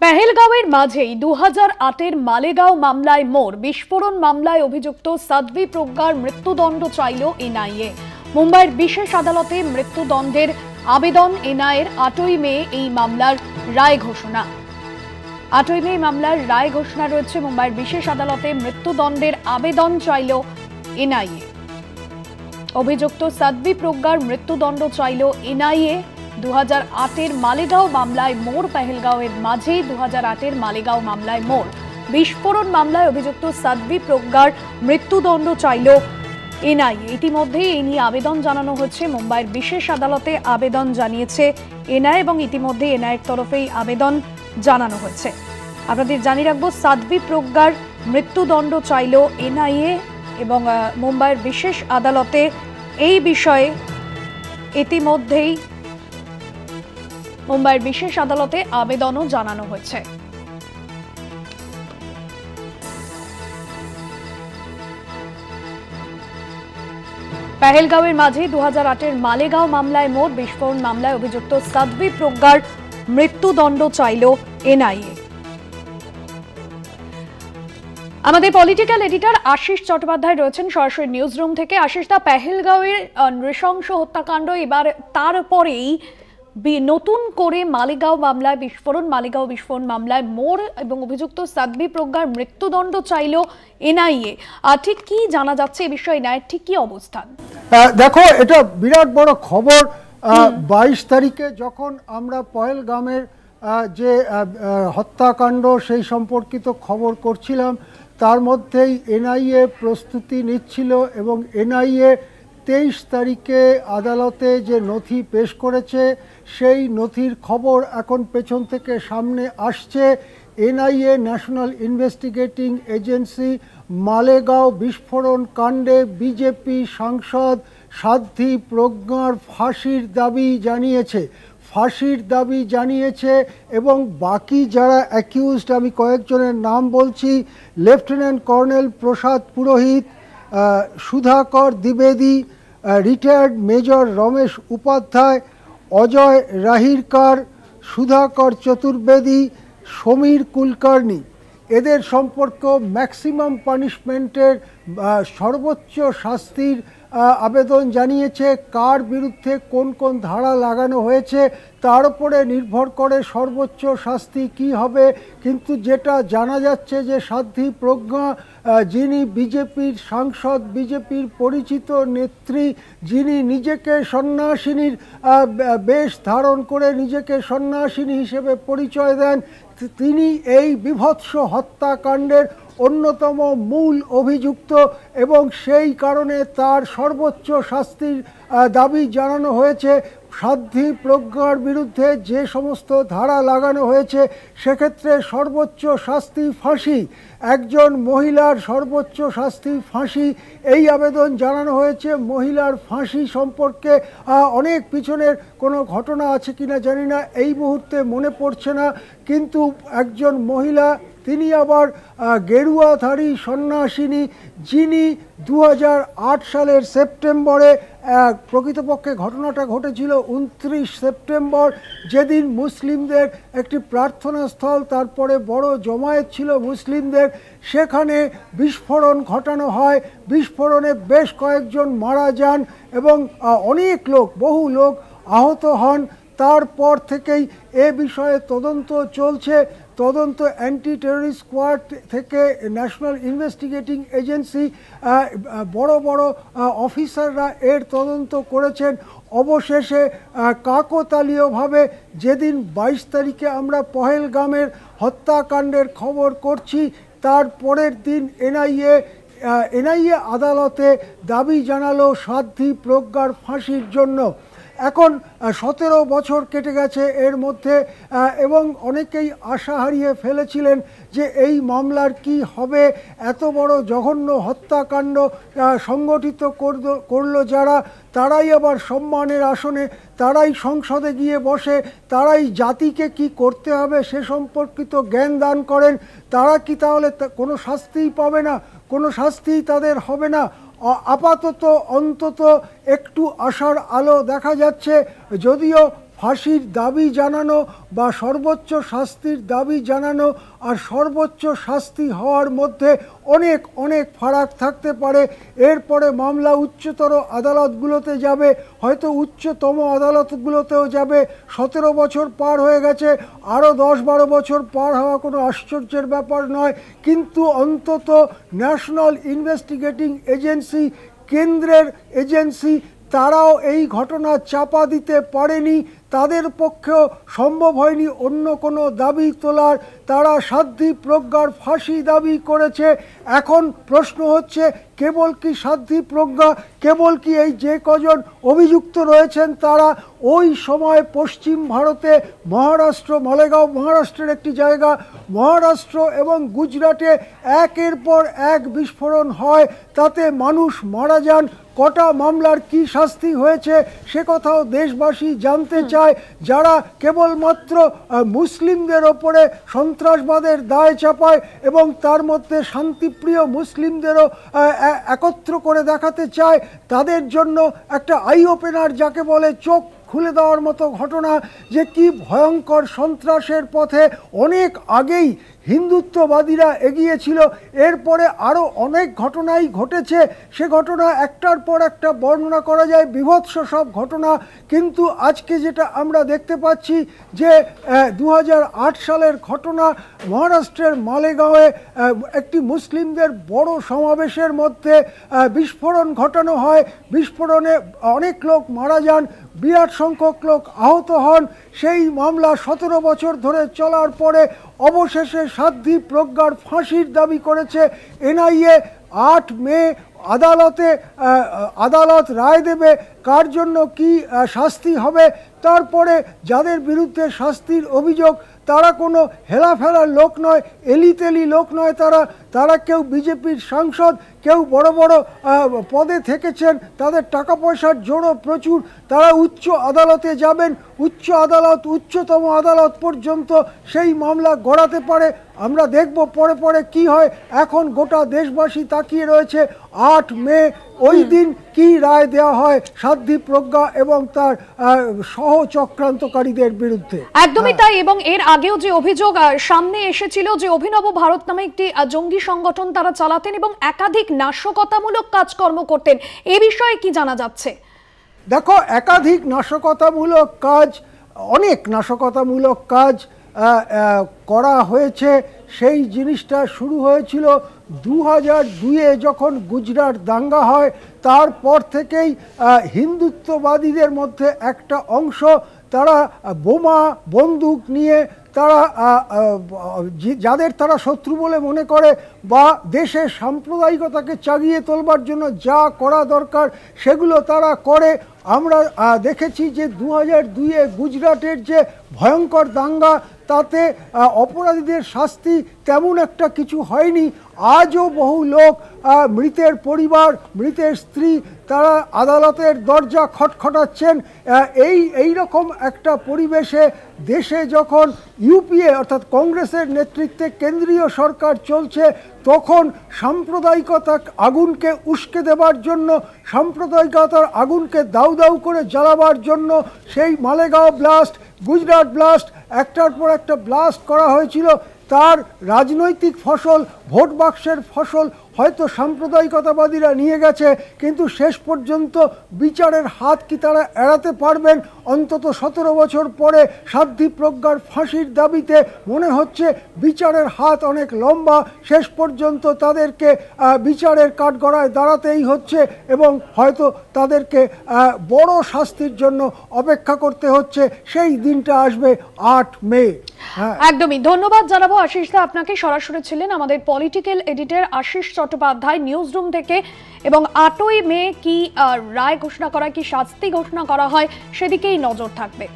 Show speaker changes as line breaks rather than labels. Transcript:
পেহেলগাঁওয়ের মাঝেই 2008-এর মালেগাঁও মামলায় মোড়। বিস্ফোরণ মামলায় অভিযুক্ত সাধ্বী প্রজ্ঞার মৃত্যুদণ্ড চাইল এনআইএ। মুম্বাইয়ের বিশেষ আদালতে মৃত্যুদণ্ডের আবেদন এনআইএর। 8ই মে এই মামলার রায় ঘোষণা। 8ই মে মামলার রায় ঘোষণা রয়েছে। মুম্বাইয়ের বিশেষ আদালতে মৃত্যুদণ্ডের আবেদন চাইল এনআইএ। অভিযুক্ত সাধ্বী প্রজ্ঞার মৃত্যুদণ্ড চাইল এনআইএ। 2008-এর মালেগাঁও মামলায় মোড়। পেহেলগাঁওয়ের মাঝেই 2008-এর মালেগাঁও মামলায় মোড়। বিস্ফোরণ মামলায় অভিযুক্ত সাধ্বী প্রজ্ঞার মৃত্যুদণ্ড চাইল এনআইএ। ইতিমধ্যেই এই নিয়ে আবেদন জানানো হচ্ছে। মুম্বাইয়ের বিশেষ আদালতে আবেদন জানিয়েছে এনআইএ এবং ইতিমধ্যে এনআইএর তরফেই আবেদন জানানো হয়েছে। আপনাদের জানিয়ে রাখবো, সাধ্বী প্রজ্ঞার মৃত্যুদণ্ড চাইল এনআইএ এবং মুম্বাইয়ের বিশেষ আদালতে এই বিষয়ে ইতিমধ্যেই মুম্বাইয়ের বিশেষ আদালতে আবেদনও জানানো হয়েছে। পেহেলগাঁওয়ের মাঝে 2008-এর মালেগাঁও মামলায় মোড়। বিস্ফোরণ মামলায় অভিযুক্ত সাধ্বী প্রজ্ঞার মৃত্যুদণ্ড চাইল এনআইএ। আমাদের পলিটিক্যাল এডিটর আশিস চট্টোপাধ্যায় রয়েছেন সরাসরি নিউজ রুম থেকে। আশিস দা, পেহেলগাঁওয়ের নৃশংস হত্যাকাণ্ড, এবার তারপরেই নতুন করে মালেগাঁও বিস্ফোরণ মামলায় মোড় এবং অভিযুক্ত সাধ্বী প্রজ্ঞার মৃত্যুদণ্ড চাইল এনআইএ। ঠিক কি জানা যাচ্ছে এই বিষয়ে, এনআইএর ঠিক কি অবস্থান?
দেখো, এটা বিরাট বড় খবর। 22 তারিখে যখন আমরা পহেলগামের যে হত্যাকাণ্ড সেই সম্পর্কিত খবর করছিলাম, তার মধ্যেই এনআইএ প্রস্তুতি নিচ্ছিল এবং এনআইএ 23 তারিখে আদালতে যে নথি পেশ করেছে সেই নথির খবর এখন পেছন থেকে সামনে আসছে। NIA, national investigating agency, Malegaon বিস্ফোরণ কাণ্ডে বিজেপি সাংসদ সাধ্বী প্রজ্ঞার ফাঁসির দাবি জানিয়েছে এবং বাকি যারা অ্যাকিউজড, আমি কয়েকজনের নাম বলছি: লেফটেন্যান্ট কর্নেল প্রসাদ পুরোহিত, সুধাকর দ্বিবেদী, রিটায়ার্ড মেজর রমেশ উপাধ্যায়, অজয় রাহিরকার, সুধাকর চতুর্বেদী, সমীর কুলকার্নি। এদের সম্পর্ক ম্যাক্সিমাম পানিশমেন্টের সর্বোচ্চ শাস্তির আবেদন জানিয়েছে। কার বিরুদ্ধে কোন কোন ধারা লাগানো হয়েছে তার উপরে নির্ভর করে সর্বোচ্চ শাস্তি কি হবে। কিন্তু যেটা জানা যাচ্ছে যে সাধ্বী প্রজ্ঞা, যিনি বিজেপির সাংসদ, বিজেপির পরিচিত নেত্রী, যিনি নিজেকে সন্ন্যাসিনীর বেশ ধারণ করে নিজেকে সন্ন্যাসিনী হিসেবে পরিচয় দেন, তিনি এই বীভৎস হত্যাকাণ্ডের অন্যতম মূল অভিযুক্ত এবং সেই কারণে তার সর্বোচ্চ শাস্তির দাবি জানানো হয়েছে। সাধ্বী প্রজ্ঞার বিরুদ্ধে যে সমস্ত ধারা লাগানো হয়েছে সেক্ষেত্রে সর্বোচ্চ শাস্তি ফাঁসি, একজন মহিলার সর্বোচ্চ শাস্তি ফাঁসি, এই আবেদন জানানো হয়েছে। মহিলার ফাঁসি সম্পর্কে অনেক পিছনের কোনো ঘটনা আছে কিনা জানি না, এই মুহূর্তে মনে পড়ছে না, কিন্তু একজন মহিলা, তিনি আবার গেরুয়াধারী সন্ন্যাসিনী, যিনি 2008 সালের সেপ্টেম্বরে, প্রকৃতপক্ষে ঘটনাটা ঘটেছিল 29 সেপ্টেম্বর, যেদিন মুসলিমদের একটি প্রার্থনা স্থল, তারপরে বড় জমায়েত ছিল মুসলিমদের, সেখানে বিস্ফোরণ ঘটানো হয়। বিস্ফোরণে বেশ কয়েকজন মারা যান এবং বহু লোক আহত হন। তারপর থেকেই এ বিষয়ে তদন্ত চলছে। তদন্ত অ্যান্টি টেররিস্ট স্কোয়াড থেকে ন্যাশনাল ইনভেস্টিগেটিং এজেন্সি, বড় বড় অফিসাররা এর তদন্ত করেছেন। অবশেষে কাকতালীয়ভাবে যেদিন 22 তারিখে আমরা পহেলগামের হত্যাকাণ্ডের খবর করছি, তার পরের দিন এনআইএ আদালতে দাবি জানালো সাধ্বী প্রজ্ঞার ফাঁসির জন্য। এখন 17 বছর কেটে গেছে এর মধ্যে এবং অনেকেই আশা হারিয়ে ফেলেছিলেন যে এই মামলার কি হবে। এত বড় জঘন্য হত্যাকাণ্ড সংগঠিত করলো যারা, তারাই আবার সম্মানের আসনে, তারাই সংসদে গিয়ে বসে, তারাই জাতিকে কি করতে হবে সে সম্পর্কিত জ্ঞান দান করেন। তারা কি তাহলে কোনো শাস্তিই পাবে না? কোনো শাস্তিই তাদের হবে না? আপাতত অন্তত একটু আশার আলো দেখা যাচ্ছে, যদিও ফাঁসির দাবি জানানো বা সর্বোচ্চ শাস্তির দাবি জানানো আর সর্বোচ্চ শাস্তি হওয়ার মধ্যে অনেক অনেক ফারাক থাকতে পারে। এরপরে মামলা উচ্চতর আদালতগুলোতে যাবে, হয়তো উচ্চতম আদালতগুলোতেও যাবে। 17 বছর পার হয়ে গেছে, আরও 10-12 বছর পার হওয়া কোনো আশ্চর্যের ব্যাপার নয়। কিন্তু অন্তত ন্যাশনাল ইনভেস্টিগেটিং এজেন্সি, কেন্দ্রের এজেন্সি, তারাও এই ঘটনা চাপা দিতে পারেনি। তাদের পক্ষেও সম্ভব হয়নি অন্য কোনো দাবি তোলার। তারা সাধ্বী প্রজ্ঞার ফাঁসি দাবি করেছে। এখন প্রশ্ন হচ্ছে, কেবল কি সাধ্বী প্রজ্ঞা, কেবল কি এই যে কজন অভিযুক্ত রয়েছেন তারা? ওই সময় পশ্চিম ভারতে মহারাষ্ট্র, মালেগাঁও মহারাষ্ট্রের একটি জায়গা, মহারাষ্ট্র এবং গুজরাটে একের পর এক বিস্ফোরণ হয়, তাতে মানুষ মারা যান। কটা মামলার কি শাস্তি হয়েছে সে কথাও দেশবাসী জানতে চায়। যারা কেবলমাত্র মুসলিমদের ওপরে সন্ত্রাসবাদের দায় চাপায় এবং তার মধ্যে শান্তিপ্রিয় মুসলিমদেরও একত্র করে দেখাতে চায়, তাদের জন্য একটা আই ওপেনার যাকে বলে, চোখ খুলে দেওয়ার মতো ঘটনা যে কি ভয়ঙ্কর সন্ত্রাসের পথে অনেক আগেই হিন্দুত্ববাদীরা এগিয়েছিল। এরপরে আরও অনেক ঘটনাই ঘটেছে, সে ঘটনা একটার পর একটা বর্ণনা করা যায়, বীভৎস সব ঘটনা। কিন্তু আজকে যেটা আমরা দেখতে পাচ্ছি যে 2008 সালের ঘটনা, মহারাষ্ট্রের মালেগাঁওয়ে একটি মুসলিমদের বড় সমাবেশের মধ্যে বিস্ফোরণ ঘটানো হয়। বিস্ফোরণে অনেক লোক মারা যান, বিরাট সংখ্যক লোক আহত হন। সেই মামলা 17 বছর ধরে চলার পরে অবশেষে সাধ্বী প্রজ্ঞার ফাঁসির দাবি করেছে এনআইএ। 8 মে আদালত রায় দেবে কার জন্য কি শাস্তি হবে। তারপরে যাদের বিরুদ্ধে শাস্তির অভিযোগ, তারা কোনো হেলাফেলার লোক নয়, এলিতেলি লোক নয়, তারা কেউ বিজেপির সাংসদ, কেউ বড় বড় পদে থেকেছেন, তাদের টাকা পয়সার জোরও প্রচুর। তারা উচ্চ আদালতে যাবেন, উচ্চ আদালত, উচ্চতম আদালত পর্যন্ত সেই মামলা গড়াতে পারে। আমরা দেখব পরে পরে কি হয়। এখন গোটা দেশবাসী তাকিয়ে রয়েছে 8 মে, ওই দিন কি রায় দেওয়া হয় সাধ্বী প্রজ্ঞা এবং তার সহচক্রান্তকারীদের বিরুদ্ধে।
একদমই তাই। এবং এর আগেও যে অভিযোগ সামনে এসেছিল যে অভিনব ভারত নামে একটি জঙ্গি সংগঠন তারা চালাতেন এবং একাধিক নাশকতামূলক কাজকর্ম করতেন, এ বিষয়ে কি জানা যাচ্ছে?
দেখো, একাধিক নাশকতামূলক কাজ, অনেক নাশকতামূলক কাজ করা হয়েছে। সেই জিনিসটা শুরু হয়েছিল 2002-এ যখন গুজরাট দাঙ্গা হয়। তারপর থেকেই হিন্দুত্ববাদীদের মধ্যে একটা অংশ, তারা বোমা বন্দুক নিয়ে, তারা যাদের তারা শত্রু বলে মনে করে বা দেশের সাম্প্রদায়িকতাকে চাগিয়ে তোলবার জন্য যা করা দরকার সেগুলো তারা করে। আমরা দেখেছি যে 2002-এ গুজরাটের যে ভয়ঙ্কর দাঙ্গা, তাতে অপরাধীদের শাস্তি তেমন একটা কিছু হয়নি। আজও বহু লোক, মৃতের পরিবার, মৃতের স্ত্রী, তারা আদালতের দরজা খটখটাচ্ছেন। এই রকম একটা পরিবেশে দেশে যখন ইউপিএ অর্থাৎ কংগ্রেসের নেতৃত্বে কেন্দ্রীয় সরকার চলছে, তখন সাম্প্রদায়িকতার আগুনকে উস্কে দেবার জন্য, সাম্প্রদায়িকতার আগুনকে দাউ দাউ করে জ্বালাবার জন্য সেই মালেগাঁও ব্লাস্ট, গুজরাট ব্লাস্ট, একটার পর একটা ব্লাস্ট করা হয়েছিল। তার রাজনৈতিক ফসল, ভোট বাক্সের ফসল হয়তো সাম্প্রদায়িকতাবাদীরা নিয়ে গেছে, কিন্তু শেষ পর্যন্ত বিচারের হাত কি তারা এড়াতে পারবেন? অন্তত 17 বছর পরে সাধ্বী প্রজ্ঞার ফাঁসির দাবিতে মনে হচ্ছে বিচারের হাত অনেক লম্বা। শেষ পর্যন্ত তাদেরকে বিচারের কাঠগড়ায় দাঁড়াতেই হচ্ছে এবং হয়তো তাদেরকে বড় শাস্তির জন্য অপেক্ষা করতে হচ্ছে। সেই দিনটা আসবে 8 মে।
একদমই ধন্যবাদ জানাবো আশিস দা আপনাকে। সরাসরি ছিলেন আমাদের political editor Ashis Chattopadhyay news room থেকে। এবং 8ই মে কি রায় ঘোষণা করা, কি শাস্তি ঘোষণা করা হয় সেদিকেই নজর থাকবে।